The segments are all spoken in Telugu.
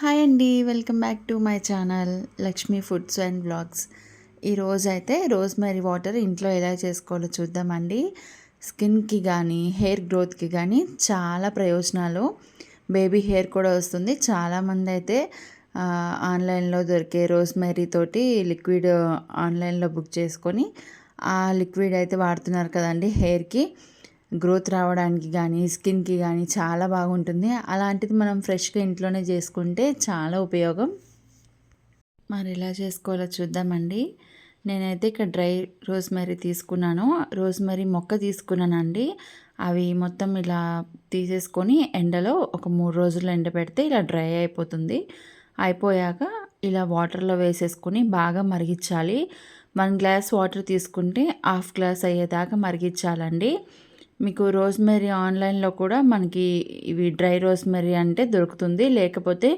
హాయ్ అండి, welcome back to my channel Lakshmi foods and blogs. ఈరోజు అయితే రోజ్మెరీ వాటర్ ఇంట్లో ఎలా చేసుకోవాలో చూద్దామండి. స్కిన్కి కానీ హెయిర్ గ్రోత్కి కానీ చాలా ప్రయోజనాలు. బేబీ హెయిర్ కూడా వస్తుంది. చాలామంది అయితే ఆన్లైన్లో దొరికే రోజ్మెరీ తోటి లిక్విడ్ ఆన్లైన్లో బుక్ చేసుకొని ఆ లిక్విడ్ అయితే వాడుతున్నారు కదండి. హెయిర్కి గ్రోత్ రావడానికి కానీ స్కిన్కి కానీ చాలా బాగుంటుంది. అలాంటిది మనం ఫ్రెష్గా ఇంట్లోనే చేసుకుంటే చాలా ఉపయోగం. మరి ఎలా చేసుకోవాలో చూద్దామండి. నేనైతే ఇక్కడ డ్రై రోజ్మెరీ తీసుకున్నాను. రోజ్మెరీ మొక్క తీసుకున్నానండి. అవి మొత్తం ఇలా తీసేసుకొని ఎండలో ఒక 3 రోజులు ఎండబెడితే ఇలా డ్రై అయిపోతుంది. అయిపోయాక ఇలా వాటర్లో వేసేసుకొని బాగా మరిగించాలి. 1 గ్లాస్ వాటర్ తీసుకుంటే హాఫ్ గ్లాస్ అయ్యేదాకా మరిగించాలండి. మీకు రోజ్మెరీ ఆన్లైన్లో కూడా మనకి ఇవి డ్రై రోజ్మెరీ అంటే దొరుకుతుంది. లేకపోతే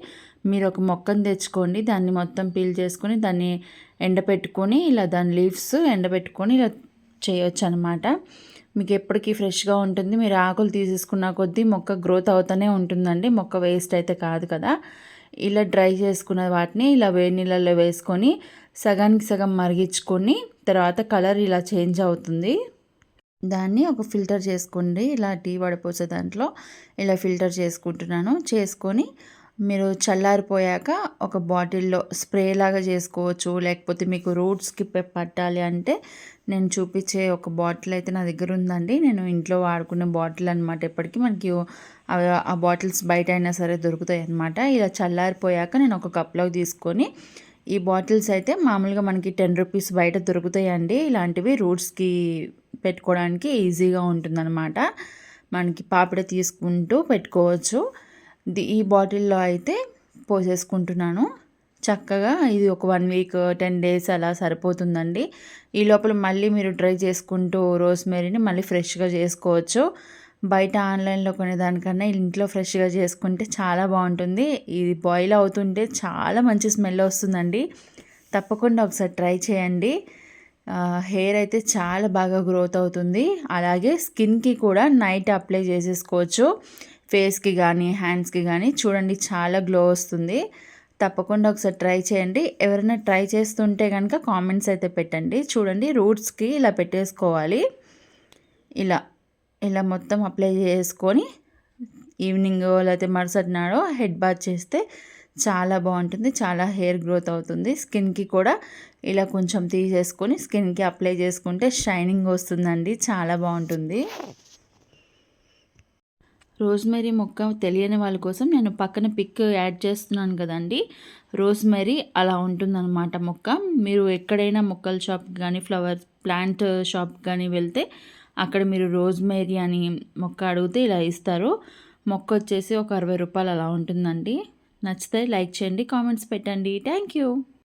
మీరు ఒక మొక్కను తెచ్చుకోండి, దాన్ని మొత్తం పీల్ చేసుకొని దాన్ని ఎండబెట్టుకొని ఇలా దాని లీవ్స్ ఎండబెట్టుకొని ఇలా చేయొచ్చు అనమాట. మీకు ఎప్పటికీ ఫ్రెష్గా ఉంటుంది. మీరు ఆకులు తీసేసుకున్న కొద్దీ మొక్క గ్రోత్ అవుతూనే ఉంటుందండి. మొక్క వేస్ట్ అయితే కాదు కదా. ఇలా డ్రై చేసుకున్న వాటిని ఇలా వేడి నీళ్ళల్లో వేసుకొని సగానికి సగం మరిగించుకొని తర్వాత కలర్ ఇలా చేంజ్ అవుతుంది. దాన్ని ఒక ఫిల్టర్ చేసుకోండి. ఇలా టీ వడపోసే దాంట్లో ఇలా ఫిల్టర్ చేసుకుంటున్నాను. చేసుకొని మీరు చల్లారిపోయాక ఒక బాటిల్లో స్ప్రే లాగా చేసుకోవచ్చు. లేకపోతే మీకు రూట్స్కి పట్టాలి అంటే నేను చూపించే ఒక బాటిల్ అయితే నా దగ్గర ఉందండి. నేను ఇంట్లో వాడుకునే బాటిల్ అనమాట. ఎప్పటికీ మనకి ఆ బాటిల్స్ బయట అయినా సరే దొరుకుతాయి అన్నమాట. ఇలా చల్లారిపోయాక నేను ఒక కప్లోకి తీసుకొని ఈ బాటిల్స్ అయితే మామూలుగా మనకి 10 రూపీస్ బయట దొరుకుతాయండి. ఇలాంటివి రూట్స్కి పెట్టుకోవడానికి ఈజీగా ఉంటుందన్నమాట. మనకి పాపిడ తీసుకుంటూ పెట్టుకోవచ్చు. ఈ బాటిల్లో అయితే పోసేసుకుంటున్నాను. చక్కగా ఇది ఒక 1 వీక్ 10 డేస్ అలా సరిపోతుందండి. ఈ లోపల మళ్ళీ మీరు డ్రై చేసుకుంటూ రోజ్మెరీని మళ్ళీ ఫ్రెష్గా చేసుకోవచ్చు. బయట ఆన్లైన్లో కొనేదానికన్నా ఇంట్లో ఫ్రెష్గా చేసుకుంటే చాలా బాగుంటుంది. ఇది బాయిల్ అవుతుంటే చాలా మంచి స్మెల్ వస్తుందండి. తప్పకుండా ఒకసారి ట్రై చేయండి. హెయిర్ అయితే చాలా బాగా గ్రోత్ అవుతుంది. అలాగే స్కిన్కి కూడా నైట్ అప్లై చేసేసుకోవచ్చు. ఫేస్కి కానీ హ్యాండ్స్కి కానీ చూడండి చాలా గ్లో వస్తుంది. తప్పకుండా ఒకసారి ట్రై చేయండి. ఎవరైనా ట్రై చేస్తుంటే కనుక కామెంట్స్ అయితే పెట్టండి. చూడండి రూట్స్కి ఇలా పెట్టేసుకోవాలి. ఇలా ఇలా మొత్తం అప్లై చేసుకొని ఈవినింగ్ లేకపోతే మరుసటి నాడో హెడ్ బాత్ చేస్తే చాలా బాగుంటుంది. చాలా హెయిర్ గ్రోత్ అవుతుంది. స్కిన్కి కూడా ఇలా కొంచెం తీసేసుకొని స్కిన్కి అప్లై చేసుకుంటే షైనింగ్ వస్తుందండి. చాలా బాగుంటుంది. రోజ్మెరీ మొక్క తెలియని వాళ్ళ కోసం నేను పక్కన పిక్ యాడ్ చేస్తున్నాను కదండి. రోజ్మెరీ అలా ఉంటుందన్నమాట మొక్క. మీరు ఎక్కడైనా మొక్కల షాప్కి కానీ ఫ్లవర్ ప్లాంట్ షాప్కి కానీ వెళ్తే అక్కడ మీరు రోజ్మెరీ అని మొక్క అడిగితే ఇలా ఇస్తారు. మొక్క వచ్చేసి ఒక 60 రూపాయలు అలా ఉంటుందండి. నచ్చితే లైక్ చేయండి, కామెంట్స్ పెట్టండి. Thank you.